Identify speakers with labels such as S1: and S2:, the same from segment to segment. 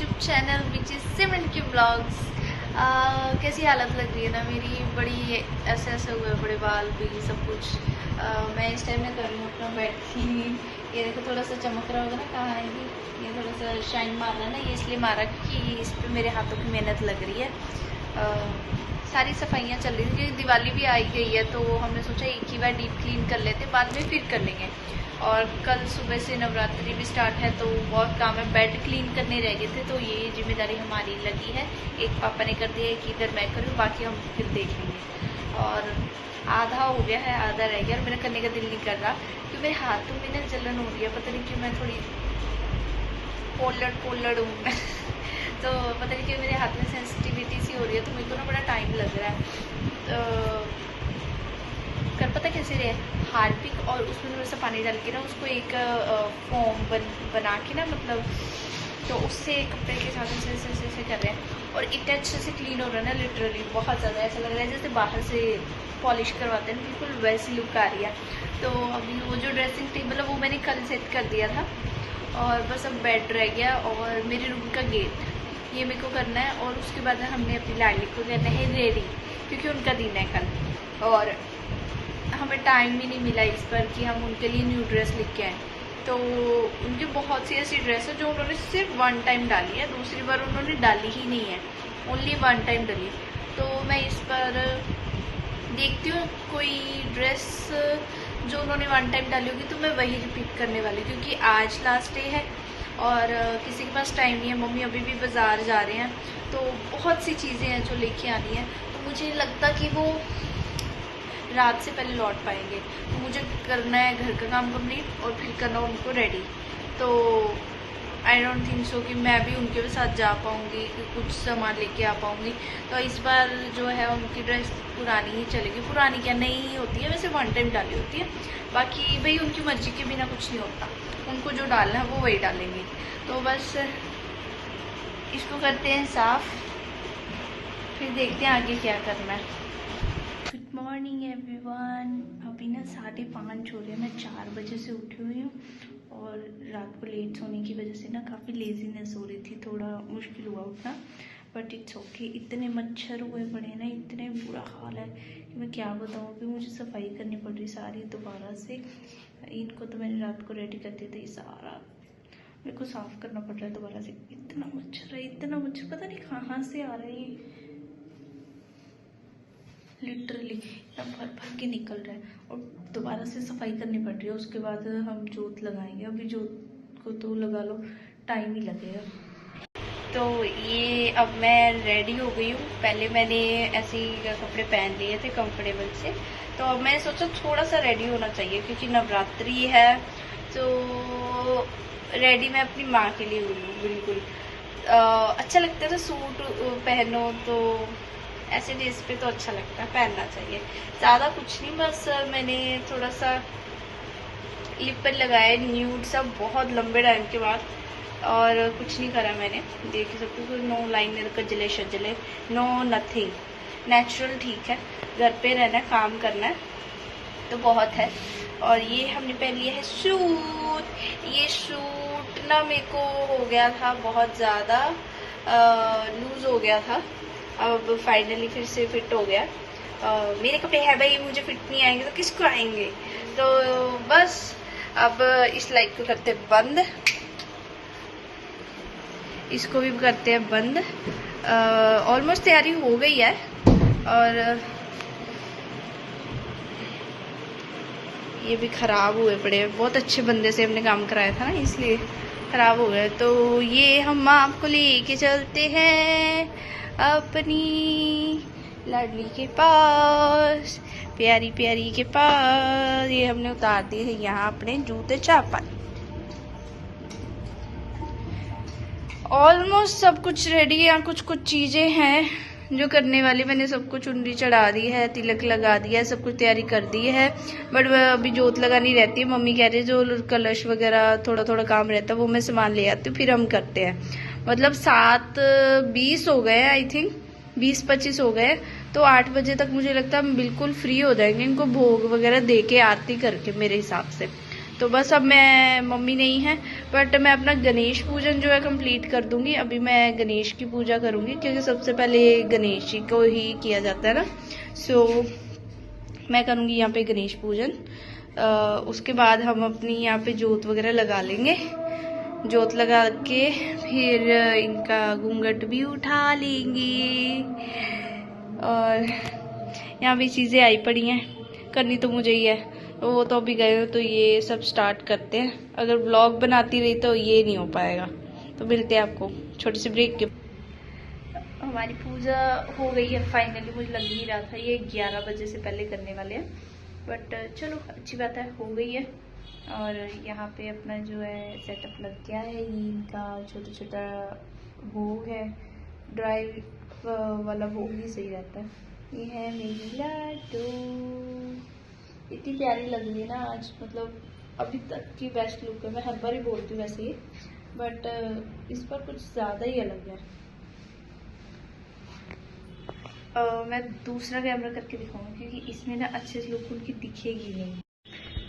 S1: YouTube channel which is सिमरन की blogs. कैसी हालत लग रही है ना मेरी, बड़ी ऐसे ऐसे हुए बड़े बाल भी सब कुछ। मैं इस टाइम में कर रही हूँ अपना बेड क्लीन। ये देखो थोड़ा सा चमक रहा होगा ना, कहाँ है ये थोड़ा सा शाइन मार रहा है ना, ये इसलिए मारा क्योंकि इस पर मेरे हाथों की मेहनत लग रही है। सारी सफाइयाँ चल रही थी क्योंकि दिवाली भी आई गई है, तो हमने सोचा एक ही बार डीप क्लीन कर लेते, बाद में फिर कर लेंगे। और कल सुबह से नवरात्रि भी स्टार्ट है, तो बहुत काम है। बेड क्लीन करने रह गए थे, तो ये जिम्मेदारी हमारी लगी है। एक पापा ने कर दिया, एक इधर मैं करूँ, बाकी हम फिर देख लेंगे। और आधा हो गया है, आधा रह गया और मेरा करने का दिल नहीं कर रहा क्योंकि मेरे हाथों में ना जलन हो रही है। पता नहीं क्यों, मैं थोड़ी पोलड़ हूँ तो पता नहीं क्यों मेरे हाथ में सेंसिटिविटी सी हो रही है, तो मेरे को ना बड़ा टाइम लग रहा है। कर पता कैसे रहे, हार्पिक और उसमें थोड़ा सा पानी डाल के ना उसको एक फॉर्म बना के ना, मतलब तो उससे कपड़े के साथ ऐसे कर रहे हैं और इतना अच्छे से क्लीन हो रहा है ना, लिटरली बहुत ज़्यादा ऐसा लग रहा है जैसे बाहर से पॉलिश करवाते हैं, बिल्कुल वैसी लुक आ रही है। तो अभी वो जो ड्रेसिंग टेबल है वो मैंने कल सेट कर दिया था और बस अब बेड रह गया और मेरे रूम का गेट ये मेरे को करना है। और उसके बाद हमने अपनी लाडली को करना है रेडी, क्योंकि उनका दिन है कल और हमें टाइम भी नहीं मिला इस पर कि हम उनके लिए न्यू ड्रेस लेके आएँ। तो उनकी बहुत सी ऐसी ड्रेस है जो उन्होंने सिर्फ वन टाइम डाली है, दूसरी बार उन्होंने डाली ही नहीं है, ओनली वन टाइम डाली। तो मैं इस पर देखती हूँ कोई ड्रेस जो उन्होंने वन टाइम डाली होगी तो मैं वही रिपीट करने वाली, क्योंकि आज लास्ट डे है और किसी के पास टाइम नहीं है। मम्मी अभी भी बाज़ार जा रहे हैं, तो बहुत सी चीज़ें हैं जो लेके आनी है। तो मुझे लगता कि वो रात से पहले लौट पाएंगे, तो मुझे करना है घर का काम कंप्लीट और फिर करना उनको रेडी। तो आई डोंट थिंक सो कि मैं भी उनके साथ जा पाऊँगी, कुछ सामान लेके आ पाऊँगी। तो इस बार जो है उनकी ड्रेस पुरानी ही चलेगी, पुरानी क्या नई ही होती है, वैसे वन टाइम डाली होती है। बाकी भाई उनकी मर्जी के बिना कुछ नहीं होता, उनको जो डालना है वो वही डालेंगे। तो बस इसको करते हैं साफ़, फिर देखते हैं आगे क्या करना है। Good morning everyone. अभी ना 5:30 हो रहे हैं, मैं 4 बजे से उठी हुई हूँ और रात को लेट सोने की वजह से ना काफ़ी लेजीनेस हो रही थी, थोड़ा मुश्किल हुआ उठना, बट इट्स ओके। इतने मच्छर हुए पड़े हैं ना, इतने बुरा हाल है कि मैं क्या बताऊँ। कि मुझे सफाई करनी पड़ रही सारी दोबारा से। इनको तो मैंने रात को रेडी कर दिया था, ये सारा मेरे को साफ़ करना पड़ रहा है दोबारा से। इतना मच्छर है, इतना मच्छर, पता नहीं कहाँ से आ रहा है ये, लिटरली इतना भर भर के निकल रहा है और दोबारा से सफाई करनी पड़ रही है। उसके बाद हम जोत लगाएंगे, अभी जोत को तो लगा लो टाइम ही लगेगा। तो ये अब मैं रेडी हो गई हूँ। पहले मैंने ऐसे ही कपड़े पहन लिए थे कंफर्टेबल से, तो अब मैंने सोचा थोड़ा सा रेडी होना चाहिए क्योंकि नवरात्रि है। तो रेडी मैं अपनी माँ के लिए हुई हूँ बिल्कुल। अच्छा लगता है ना सूट पहनो, तो ऐसे डेज पे तो अच्छा लगता है, पहनना चाहिए। ज़्यादा कुछ नहीं, बस मैंने थोड़ा सा लिप पर लगाया न्यूड सब बहुत लंबे टाइम के बाद, और कुछ नहीं करा मैंने, देख ही सकते हो। नो लाइनर कजले शजले, नो नथिंग, नेचुरल ठीक है। घर पे रहना है, काम करना है तो बहुत है। और ये हमने पहन लिया है सूट। ये सूट ना मेरे को हो गया था बहुत ज़्यादा लूज़ हो गया था, अब फाइनली फिर से फिट हो गया। मेरे कपड़े हैं भाई, मुझे फिट नहीं आएंगे तो किसको आएंगे। तो बस अब इस लाइट को करते हैं बंद, इसको भी करते हैं बंद। ऑलमोस्ट तैयारी हो गई है और ये भी ख़राब हुए पड़े, बहुत अच्छे बंदे से हमने काम कराया था ना, इसलिए ख़राब हो गए। तो ये हम आपको लेके चलते हैं अपनी लाडली के पास, प्यारी प्यारी के पास। ये हमने उतार दिए हैं यहाँ अपने जूते चापल। ऑलमोस्ट सब कुछ रेडी है, कुछ कुछ चीज़ें हैं जो करने वाली। मैंने सब कुछ चुनरी चढ़ा दी है, तिलक लगा दिया है, सब कुछ तैयारी कर दी है। बट अभी जोत लगानी रहती है, मम्मी कह रही है जो कलश वगैरह थोड़ा थोड़ा काम रहता है वो मैं सामान ले आती हूँ, फिर हम करते हैं। मतलब 7:20 हो गए, आई थिंक 20-25 हो गए। तो 8 बजे तक मुझे लगता है हम बिल्कुल फ्री हो जाएंगे, इनको भोग वगैरह दे के आरती करके मेरे हिसाब से। तो बस अब मैं, मम्मी नहीं है बट मैं अपना गणेश पूजन जो है कंप्लीट कर दूंगी। अभी मैं गणेश की पूजा करूंगी क्योंकि सबसे पहले गणेश जी को ही किया जाता है ना। सो मैं करूंगी यहाँ पे गणेश पूजन। उसके बाद हम अपनी यहाँ पे जोत वगैरह लगा लेंगे। जोत लगा के फिर इनका घूंघट भी उठा लेंगे। और यहाँ भी चीज़ें आई पड़ी हैं, करनी तो मुझे ही है। वो तो अभी गए हो तो ये सब स्टार्ट करते हैं। अगर व्लॉग बनाती रही तो ये नहीं हो पाएगा। तो मिलते हैं आपको छोटी सी ब्रेक के। हमारी पूजा हो गई है फाइनली। मुझे लग ही रहा था ये 11 बजे से पहले करने वाले हैं, बट चलो अच्छी बात है, हो गई है। और यहाँ पे अपना जो है सेटअप लग गया है। ये इनका छोटा छोटा भोग है, ड्राई वाला भोग ही सही रहता है। ये है मेरी लाडू, इतनी प्यारी लग रही है ना आज, मतलब अभी तक की बेस्ट लुक है। मैं हर बार ही बोलती हूँ वैसे ही, बट इस पर कुछ ज़्यादा ही अलग है। मैं दूसरा कैमरा करके दिखाऊंगी क्योंकि इसमें ना अच्छे से लुक उनकी दिखेगी नहीं।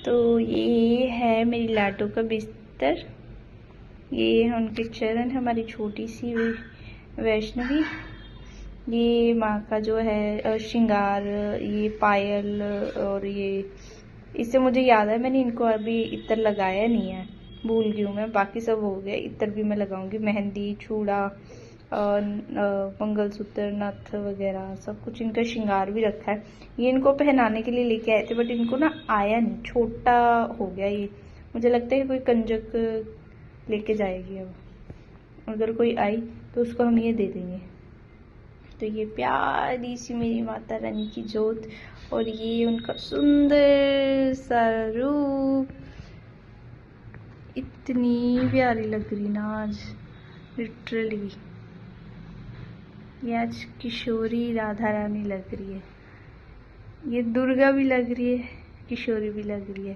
S1: तो ये है मेरी लाडू का बिस्तर, ये है उनके चरण, हमारी छोटी सी वैष्णवी। ये माँ का जो है श्रृंगार, ये पायल। और ये इससे मुझे याद है मैंने इनको अभी इत्र लगाया नहीं है, भूल गई हूँ मैं। बाकी सब हो गया, इत्र भी मैं लगाऊंगी। मेहंदी, चूड़ा, मंगलसूत्र, नथ वगैरह सब कुछ इनका श्रृंगार भी रखा है। ये इनको पहनाने के लिए लेके आए थे, बट इनको ना आया नहीं, छोटा हो गया ये। मुझे लगता है कि कोई कंजक लेके जाएगी अब, अगर कोई आई तो उसको हम ये दे देंगे। तो ये प्यारी सी मेरी माता रानी की जोत, और ये उनका सुंदर सा रूप। इतनी प्यारी लग रही ना आज, लिटरली ये आज किशोरी राधा रानी लग रही है। ये दुर्गा भी लग रही है, किशोरी भी लग रही है,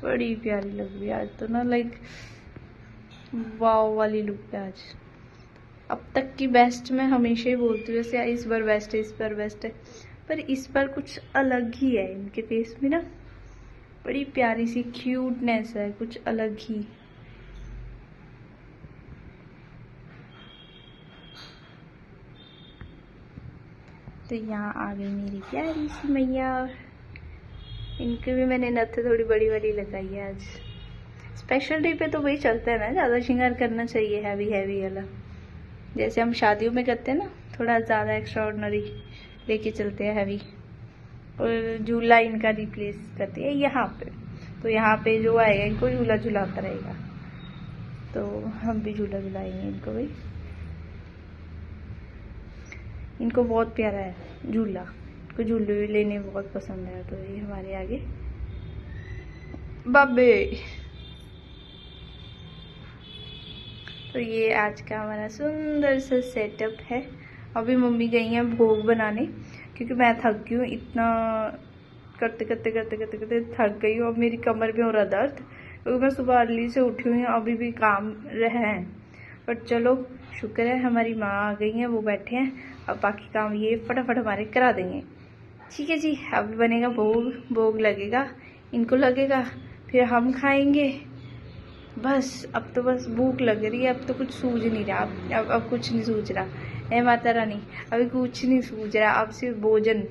S1: बड़ी प्यारी लग रही है आज तो ना, लाइक वाव वाली लुक है आज। अब तक की बेस्ट मैं हमेशा ही बोलती हूँ वैसे, इस बार बेस्ट है, इस बार बेस्ट है, पर इस बार कुछ अलग ही है इनके फेस में ना, बड़ी प्यारी सी क्यूटनेस है, कुछ अलग ही। तो यहाँ आ गई मेरी प्यारी सी मैया। इनके भी मैंने नथ थोड़ी बड़ी बड़ी लगाई है आज। स्पेशल डे पे तो वही चलता है ना, ज़्यादा श्रृंगार करना चाहिए, हैवी हैवी वाला, जैसे हम शादियों में करते हैं ना, थोड़ा ज़्यादा एक्स्ट्रा ऑर्डिनरी लेके चलते हैं हैवी। और झूला इनका रिप्लेस करती है यहाँ पे। तो यहाँ पे जो आएगा इनको झूला झुलाता रहेगा, तो हम भी झूला झुलाएंगे इनको भाई। इनको बहुत प्यारा है झूला, इनको झूले लेने बहुत पसंद है। तो ये हमारे आगे बाबे। तो ये आज का हमारा सुंदर सा सेटअप है। अभी मम्मी गई हैं भोग बनाने, क्योंकि मैं थक गई हूँ, इतना करते करते करते करते करते थक गई हूँ। अब मेरी कमर में हो रहा दर्द, क्योंकि मैं सुबह अर्ली से उठी हुई हूँ, अभी भी काम रहे हैं। बट चलो शुक्र है हमारी माँ आ गई हैं, वो बैठे हैं, अब बाकी काम ये फटाफट हमारे करा देंगे। ठीक है जी, अभी बनेगा भोग, भोग लगेगा, इनको लगेगा, फिर हम खाएंगे। बस अब तो बस भूख लग रही है, अब तो कुछ सूझ नहीं रहा। अब कुछ नहीं सूझ रहा है माता रानी, अभी कुछ नहीं सूझ रहा। अब सिर्फ भोजन,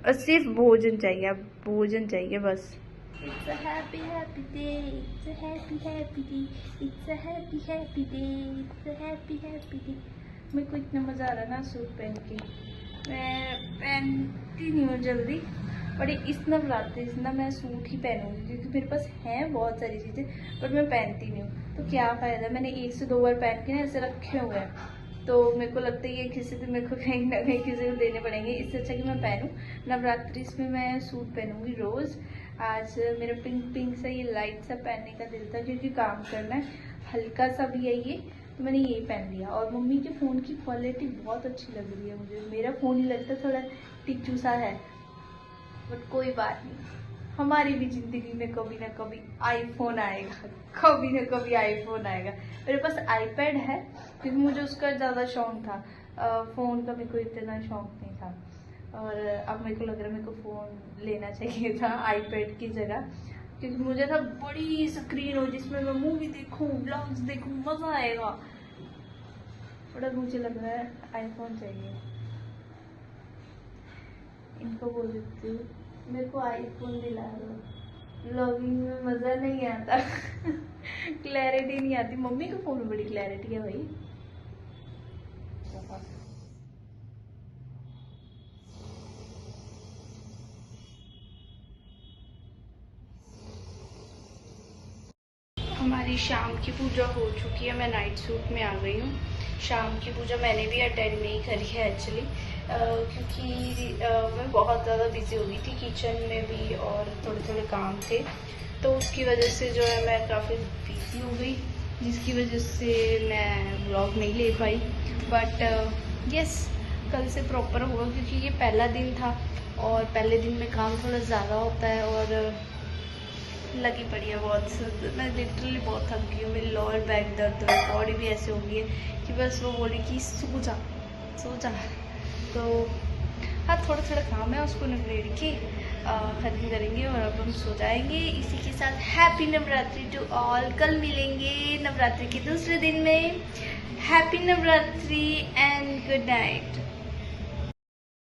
S1: सिर्फ भोजन चाहिए, अब भोजन चाहिए बस। It's a happy happy day, it's a happy happy day, it's a happy happy day, it's a happy happy day। मेरे को इतना मज़ा आ रहा है ना सूट पहन के। मैं पहनती नहीं हूँ जल्दी, बट इस नवरात्रि ना मैं सूट ही पहनूंगी, क्योंकि मेरे पास हैं बहुत सारी चीज़ें, पर मैं पहनती नहीं हूँ। तो क्या फ़ायदा, मैंने 1 से 2 बार पहन के ना ऐसे रखे हुए हैं। तो मेरे को लगता है ये किसी दिन मेरे को कहीं ना कहीं किसी को देने पड़ेंगे, इससे अच्छा कि मैं पहनूँ। नवरात्रि में मैं सूट पहनूंगी रोज़। आज मेरा पिंक पिंक सा ये लाइट सा पहनने का दिल था, क्योंकि काम करना है, हल्का सा भी है ये, तो मैंने ये पहन लिया। और मम्मी के फ़ोन की क्वालिटी बहुत अच्छी लग रही है मुझे। मेरा फ़ोन ही लगता है थोड़ा टिचू सा है, बट कोई बात नहीं, हमारी भी ज़िंदगी में कभी ना कभी आईफोन आएगा, कभी ना कभी आईफोन आएगा। मेरे पास आईपैड है, क्योंकि मुझे उसका ज़्यादा शौक था, फ़ोन का मेरे को इतना शौक नहीं था। और अब मेरे को लग रहा है मेरे को फ़ोन लेना चाहिए था आईपैड की जगह। क्योंकि मुझे था बड़ी स्क्रीन हो जिसमें मैं मूवी देखूं, ब्लॉग्स देखूं, मज़ा आएगा। बड़ा मुझे लग रहा है आईफोन चाहिए। इनको बोल देती हूँ मेरे को आईफोन दिला दो, व्लॉगिंग में मज़ा नहीं आता क्लैरिटी नहीं आती। मम्मी के फ़ोन में बड़ी क्लैरिटी है भाई। हमारी शाम की पूजा हो चुकी है, मैं नाइट सूट में आ गई हूँ। शाम की पूजा मैंने भी अटेंड नहीं करी है एक्चुअली, क्योंकि मैं बहुत ज़्यादा बिजी हो गई थी किचन में भी और थोड़े थोड़े काम थे, तो उसकी वजह से जो है मैं काफ़ी बिजी हो गई, जिसकी वजह से मैं व्लॉग नहीं ले पाई। बट यस, कल से प्रॉपर होगा क्योंकि ये पहला दिन था और पहले दिन में काम थोड़ा ज़्यादा होता है और लगी पड़ी है बहुत। मैं लिटरली बहुत थक गई हूँ, मेरी लोअर बैक दर्द है, बॉडी भी ऐसे हो गई है कि बस वो बोली कि सो जा। तो हाँ, थोड़ा थोड़ा काम है, उसको निपट के ख़त्म करेंगे और अब हम सो जाएंगे। इसी के साथ हैप्पी नवरात्रि टू ऑल। कल मिलेंगे नवरात्रि के दूसरे दिन में। Happy Navratri and good night.